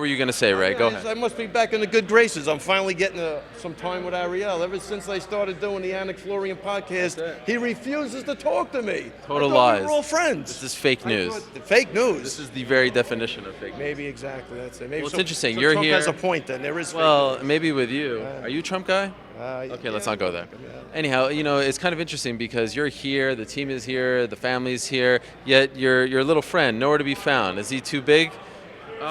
were you going to say, Ray? Go ahead. I must be back in the good graces. I'm finally getting some time with Ariel. Ever since I started doing the Annex Florian podcast, he refuses to talk to me. Total I thought lies. We were all friends. This is fake news. Fake news. This is the very definition of fake news. Maybe exactly. That's it. Maybe Well, it's interesting. So You're Trump here. has a point then. There is. Well, maybe with you. Are you a Trump guy? Okay, let's not go there. Yeah. Anyhow, it's kind of interesting because you're here, the team is here, the family's here, yet your little friend, nowhere to be found. Is he too big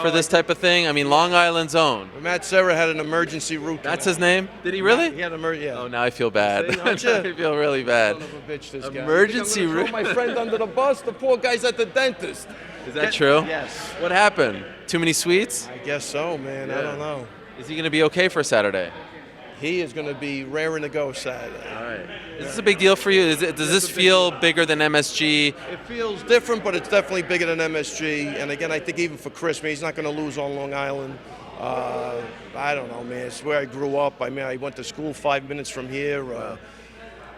for this type of thing? I mean, Long Island's own. Matt Serra had an emergency root canal. That's his name? Did he really? He had an emergency. Yeah. Oh, now I feel bad. See, don't I feel really bad. Son of a bitch, this guy. Emergency root. Throw my friend under the bus. The poor guy's at the dentist. Is that true? Yes. What happened? Too many sweets? I guess so, man. I don't know. Is he going to be okay for Saturday? He is going to be raring to go Saturday. All right. Is this a big deal for you? Does this feel bigger than MSG? It feels different, but it's definitely bigger than MSG. And again, I think even for Chris, he's not going to lose on Long Island. I don't know, man. It's where I grew up. I mean, I went to school 5 minutes from here.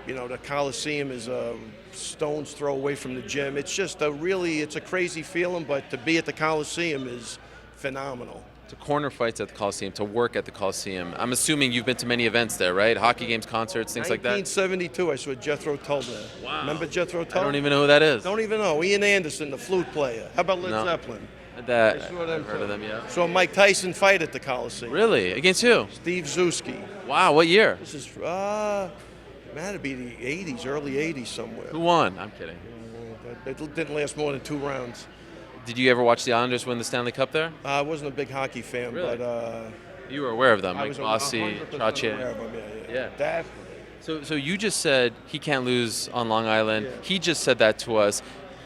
The Coliseum is a stone's throw away from the gym. It's just it's a crazy feeling, but to be at the Coliseum is phenomenal. To corner fights at the Coliseum, to work at the Coliseum. I'm assuming you've been to many events there, right? Hockey games, concerts, things like that? 1972, I saw Jethro Tull there. Wow. Remember Jethro Tull? I don't even know who that is. Don't even know. Ian Anderson, the flute player. How about Led Zeppelin? I've I've heard of them, yeah. Saw Mike Tyson fight at the Coliseum. Really? Against who? Steve Zuski. Wow, what year? This is, it had to be the 80s, early 80s somewhere. Who won? I'm kidding. It didn't last more than 2 rounds. Did you ever watch the Islanders win the Stanley Cup there? I wasn't a big hockey fan, Really? but You were aware of them, I like was Bossy, 100% Trottier. aware of them, Yeah. Definitely. So you just said he can't lose on Long Island. Yeah. He just said that to us.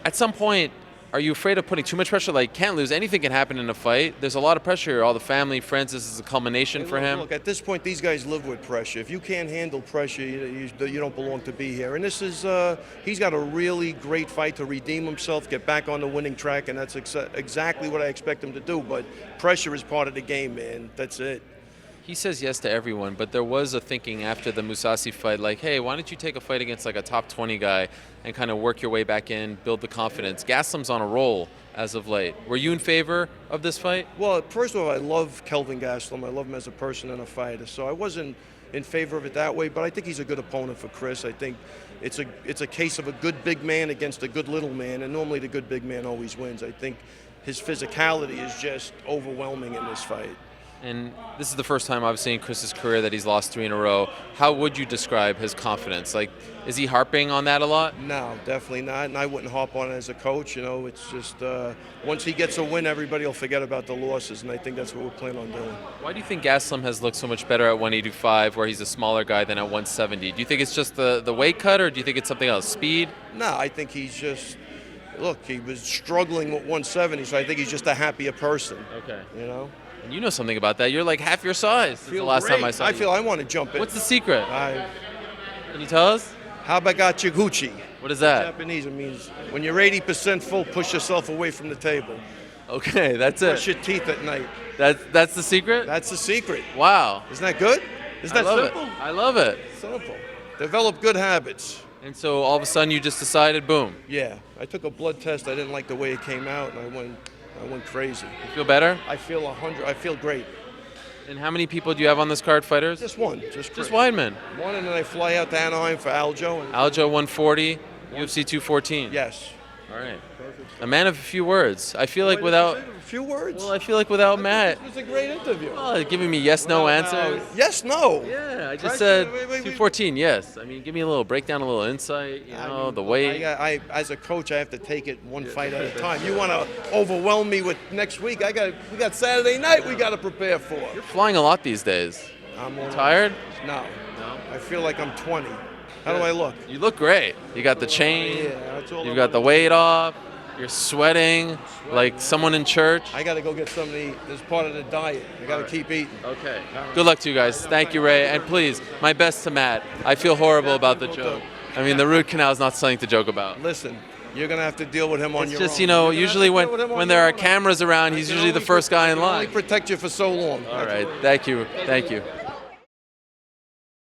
At some point, are you afraid of putting too much pressure? Like, can't lose. Anything can happen in a fight. There's a lot of pressure here. All the family, friends, this is a culmination for him. Look, at this point, these guys live with pressure. If you can't handle pressure, you don't belong to be here. And this is, he's got a really great fight to redeem himself, get back on the winning track, and that's exactly what I expect him to do. But pressure is part of the game, man. That's it. He says yes to everyone, but there was a thinking after the Mousasi fight, like, hey, why don't you take a fight against like a top 20 guy and kind of work your way back in, build the confidence. Gastelum's on a roll as of late. Were you in favor of this fight? Well, first of all, I love Kelvin Gastelum. I love him as a person and a fighter. So I wasn't in favor of it that way, but I think he's a good opponent for Chris. I think it's a case of a good big man against a good little man, and normally the good big man always wins. I think his physicality is just overwhelming in this fight. And this is the first time, obviously, in Chris's career that he's lost 3 in a row. How would you describe his confidence? Like, is he harping on that a lot? No, definitely not, and I wouldn't harp on it as a coach. It's just once he gets a win, everybody will forget about the losses, and I think that's what we're planning on doing. Why do you think Gastelum has looked so much better at 185, where he's a smaller guy, than at 170? Do you think it's just the weight cut, or do you think it's something else, speed? No, I think he's just, look, he was struggling with 170, so I think he's just a happier person. Okay. And you know something about that. You're like half your size. Since the last time I saw you. I want to jump in. What's the secret? Can you tell us? Habagachiguchi. What is that? Japanese, it means when you're 80% full, push yourself away from the table. Okay, that's it. Brush your teeth at night. That's the secret? That's the secret. Wow. Isn't that good? Isn't that simple? I love it. Simple. Develop good habits. And so all of a sudden you just decided, boom. Yeah. I took a blood test. I didn't like the way it came out, and I went crazy. You feel better? I feel 100. I feel great. And how many people do you have on this card, fighters? Just one. Just Weidman. One, and then I fly out to Anaheim for Aljo. Aljo 140, UFC 214. Yes. All right. A man of a few words. I feel like without... A few words? Well, I feel like without Matt... It was a great interview. Well, giving me yes/no answers. Yes, no. Yeah, I just said 214, yes. I mean, give me a little breakdown, a little insight, the weight. I as a coach, I have to take it one fight at a time. You want to overwhelm me with next week? We got Saturday night we got to prepare for. You're flying a lot these days. I'm tired? No. I feel like I'm 20. How do I look? You look great. You got the chain. Yeah, that's all. You've got the weight off. You're sweating like someone in church. I got to go get something to eat. This is part of the diet. I got to keep eating. Okay. Good luck to you guys. Thank you, Ray. And please, my best to Matt. I feel horrible about the joke. I mean, the root canal is not something to joke about. Listen, you're going to have to deal with him on your own. It's just, usually when there are cameras around, he's usually the first guy in line. I can only protect you for so long. All right. Thank you. Thank you.